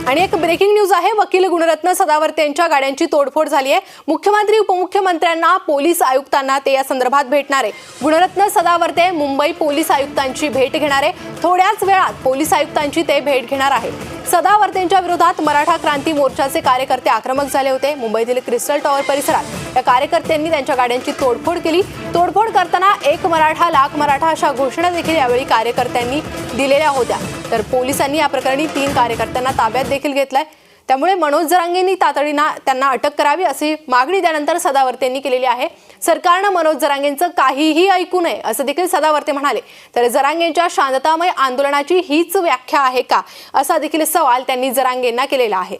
आणि एक breaking news आहे। वकील गुणरत्न सदावर्ते यांच्या गाड्यांची तोडफोड झाली आहे। मुख्यमंत्री उपमुख्यमंत्र्यांना पोलीस आयुक्तांना ते या संदर्भात भेटणार आहे। गुणरत्न सदावर्ते मुंबई पोलीस आयुक्तांची भेट घेणार आहे। थोड्याच वेळात पोलीस आयुक्तांची ते भेट घेणार आहे। सदावर्तेंच्या विरोधात मराठा क्रांती मोर्चाचे कार्यकर्ते आक्रमक झाले होते। मुंबईतील क्रिस्टल टॉवर परिसरात या कार्यकर्त्यांनी त्यांच्या गाड्यांची तोडफोड केली। तोडफोड करताना एक मराठा लाख मराठा अशा घोषणा देखील यावेळी कार्यकर्त्यांनी दिलेल्या होत्या। तर पोलिसांनी या प्रकरणी 3 कार्यकर्त्यांना ताब्यात देखील घेतलाय। त्यामुळे मनोज जरांगेंनी तातडीने त्यांना अटक करावी अशी मागणी त्यानंतर सदावर्तेंनी केलेली आहे। सरकारने मनोज जरांगेंचं काहीही ऐकू नये असं देखील सदावर्ते म्हणाले। तर जरांगेंच्या शांततामय आंदोलनाची हीच व्याख्या आहे का असा देखील सवाल त्यांनी जरांगेंना केलेला आहे।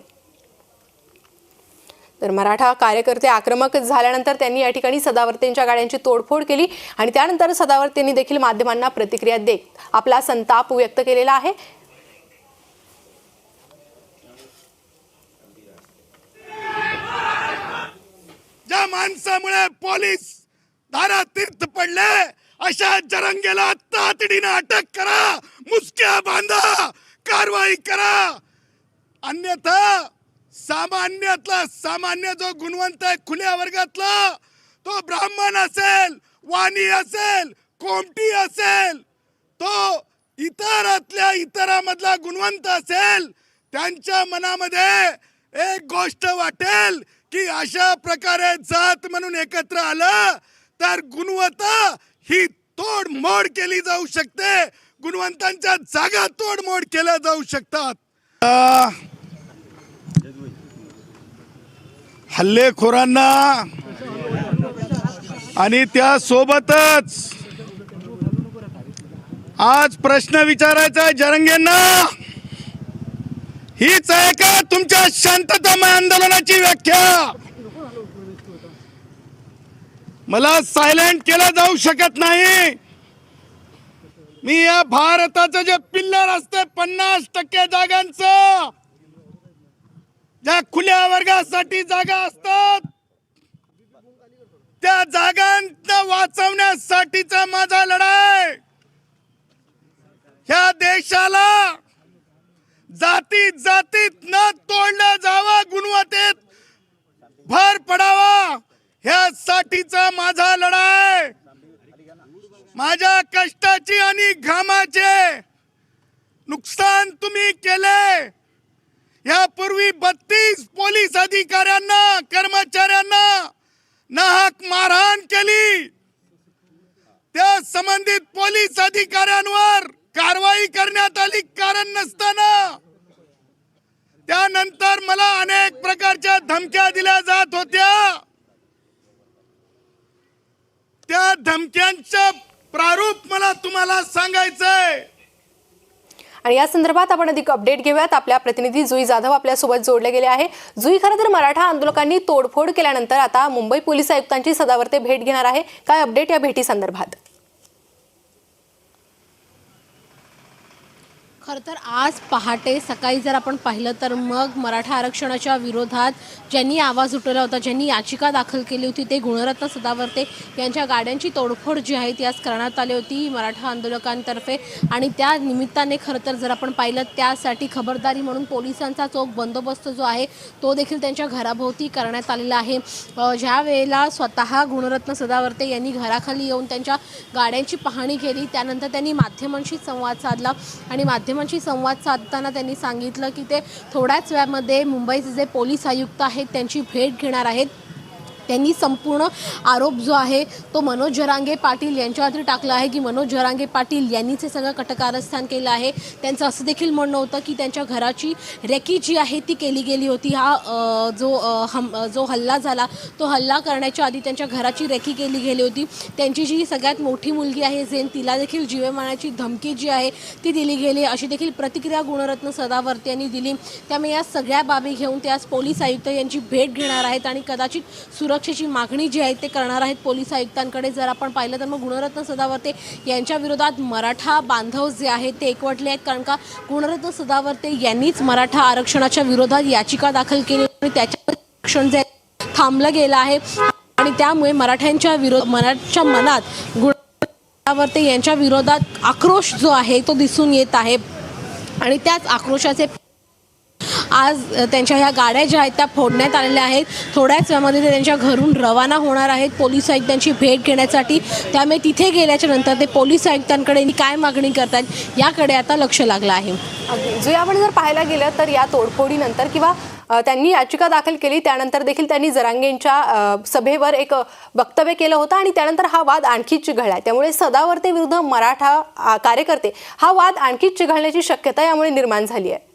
तर मराठा कार्यकर्ते आक्रमक झाल्यानंतर त्यांनी या ठिकाणी सदावर्तेंच्या गाड्यांची तोडफोड केली आणि त्यानंतर सदावर्तेंनी देखील माध्यमांना प्रतिक्रिया देत आपला संताप व्यक्त केलेला आहे। ज्या माणसामुळे पोलीस धारातीर्थ पडले अशा जरांगेला तातडीने अटक करा, मुसक्या बांधा, कारवाई करा। अन्यथा सामान्यातला सामान्य जो गुणवंत आहे खुल्या वर्गातला, तो ब्राह्मण असेल, वाणी असेल, कोमटी असेल, तो इतरातल्या इतरामधला गुणवंत असेल, त्यांच्या मनामध्ये एक गोष्ट वाटेल की अशा प्रकारे जात म्हणून एकत्र आलं तर गुणवत्ता ही तोडमोड केली जाऊ शकते, गुणवंतांच्या जागा तोडमोड केल्या जाऊ शकतात। हल्लेखोरांना आणि त्या सोबतच आज प्रश्न विचारायचा आहे जरांगेंना, हीच आहे का तुमच्या शांततामय आंदोलनाची व्याख्या? मला सायलेंट केलं जाऊ शकत नाही। मी या भारताचं जे पिल्लर असते 50% जागांचं, ज्या खुल्या वर्गासाठी जागा असतात, त्या जागांना वाचवण्यासाठीचा माझा लढाई। ह्या देशाला जातीत जातीत न तोडलं जावं, गुणवत्तेत भर पडावा, ह्यासाठीचा माझा लढाई। माझ्या कष्टाची आणि घामाचे नुकसान तुम्ही केले। यापूर्वी 32 पोलीस अधिकाऱ्यांना कर्मचाऱ्यांना नाहक मारहाण केली। त्या संबंधित पोलीस अधिकाऱ्यांवर कारवाई करण्यात आली कारण नसताना। त्यानंतर मला अनेक प्रकारच्या धमक्या दिल्या जात होत्या। त्या धमक्यांचं प्रारूप मला तुम्हाला सांगायचंय। आणि या संदर्भात आपण अधिक अपडेट घेऊयात। आपल्या प्रतिनिधी जुई जाधव आपल्या सोबत जोडले गेले आहे। जुई, खरं तर मराठा आंदोलकांनी तोडफोड केल्यानंतर आता मुंबई पोलीस आयुक्तांची सदावर्ते भेट घेणार आहे। काय अपडेट या भेटी संदर्भात? खरं तर आज पहाटे सकाळी जर आपण पाहिलं तर मग मराठा आरक्षणाच्या विरोधात ज्यांनी आवाज उठवला होता, ज्यांनी याचिका दाखल केली होती, ते गुणरत्न सदावर्ते यांच्या गाड्यांची तोडफोड जी आहे ती आज करण्यात आली होती मराठा आंदोलकांतर्फे। आणि त्या निमित्ताने खरं तर जर आपण पाहिलं त्यासाठी खबरदारी म्हणून पोलिसांचा चोख बंदोबस्त जो आहे तो देखील त्यांच्या घराभोवती करण्यात आलेला आहे। ज्या वेळेला स्वतः गुणरत्न सदावर्ते यांनी घराखाली येऊन त्यांच्या गाड्यांची पाहणी केली, त्यानंतर त्यांनी माध्यमांशी संवाद साधला आणि माध्यमांशी संवाद साधताना त्यांनी सांगितलं की ते थोड्याच वेळामध्ये मुंबईचे जे पोलीस आयुक्त आहेत त्यांची भेट घेणार आहेत। त्यांनी संपूर्ण आरोप जो आहे तो मनोज जरांगे पाटील यांच्यावरती टाकला आहे की मनोज जरांगे पाटील यांनीच हे सगळं कटकारस्थान केलं आहे। त्यांचं असं देखील म्हणणं होतं की त्यांच्या घराची रेकी जी आहे ती केली गेली होती। हा जो हल्ला झाला तो हल्ला करण्याच्या आधी त्यांच्या घराची रेकी केली गेली होती। त्यांची जी सगळ्यात मोठी मुलगी आहे झेन, तिला देखील जीवमानाची धमकी जी आहे ती दिली गेली अशी देखील प्रतिक्रिया गुणरत्न सदावर्ते यांनी दिली। त्यामुळे या सगळ्या बाबी घेऊन ते आज पोलीस आयुक्त यांची भेट घेणार आहेत आणि कदाचित सुरक्षेची मागणी जी आहे ते करणार आहेत पोलीस आयुक्तांकडे। जर आपण पाहिलं तर मग गुणरत्न सदावर्ते यांच्या विरोधात मराठा बांधव जे आहेत ते एकवटले आहेत, कारण का गुणरत्न सदावर्ते यांनीच मराठा आरक्षणाच्या विरोधात याचिका दाखल केली आणि त्याच्या आरक्षण जे थांबलं गेलं आहे आणि त्यामुळे मराठ्यांच्या मनात सदावर्ते यांच्या विरोधात आक्रोश जो आहे तो दिसून येत आहे आणि त्याच आक्रोशाचे आज त्यांच्या ह्या गाड्या ज्या आहेत त्या फोडण्यात आलेल्या आहेत. थोड्याच वेळामध्ये ते त्यांच्या घरून रवाना होणार आहेत पोलीस आयुक्तांची भेट घेण्यासाठी. त्यामुळे तिथे गेल्याच्या नंतर ते पोलीस आयुक्तांकडे काय मागणी करतात याकडे आता लक्ष लागलं आहे. जो आपण जर पाहायला गेलं तर या तोडफोडीनंतर किंवा त्यांनी याचिका दाखल केली त्यानंतर देखील त्यांनी जरांगेंच्या सभेवर एक वक्तव्य केलं होतं आणि त्यानंतर हा वाद आणखीच चिघळला. त्यामुळे सदावर्ते विरुद्ध मराठा कार्यकर्ते हा वाद आणखीच चिघळण्याची शक्यता यामुळे निर्माण झाली आहे.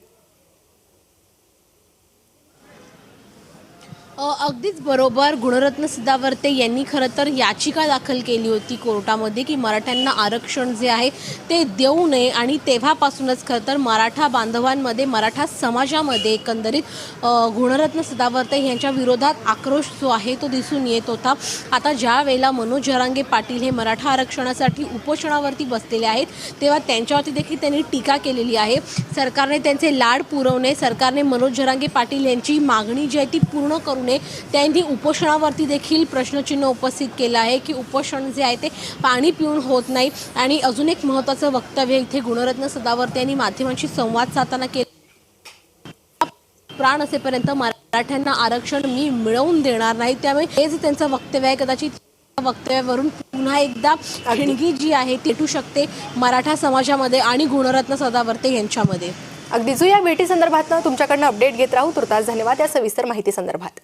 अगदीच बरोबर. गुणरत्न सदावर्ते यांनी खरं तर याचिका दाखल केली होती कोर्टामध्ये की मराठ्यांना आरक्षण जे आहे ते देऊ नये आणि तेव्हापासूनच खरं तर मराठा बांधवांमध्ये मराठा समाजामध्ये एकंदरीत गुणरत्न सदावर्ते यांच्या विरोधात आक्रोश जो आहे तो दिसून येत होता. आता ज्या वेळेला मनोज जरांगे पाटील हे मराठा आरक्षणासाठी उपोषणावरती बसलेले आहेत तेव्हा त्यांच्यावरती देखील त्यांनी टीका केलेली आहे. सरकारने त्यांचे लाड पुरवणे, सरकारने मनोज जरांगे पाटील यांची मागणी जी आहे ती पूर्ण करू नये, त्यांनी उपोषणावरती देखील प्रश्नचिन्ह उपस्थित केलं आहे की उपोषण जे आहे ते पाणी पिऊन होत नाही. आणि अजून एक महत्त्वाचं वक्तव्य इथे गुणरत्न सदावर्ते यांनी माध्यमांशी संवाद साधताना केलं. प्राण असेपर्यंत मराठ्यांना आरक्षण मी मिळवून देणार नाही. त्यामुळे हे जे त्यांचं वक्तव्य आहे कदाचित वक्तव्यावरून पुन्हा एकदा खिणगी जी आहे ती पेटू शकते मराठा समाजामध्ये आणि गुणरत्न सदावर्ते यांच्यामध्ये. अगदी जो या भेटी संदर्भात तुमच्याकडनं अपडेट घेत राहू. तुर्तास धन्यवाद या सविस्तर माहिती संदर्भात.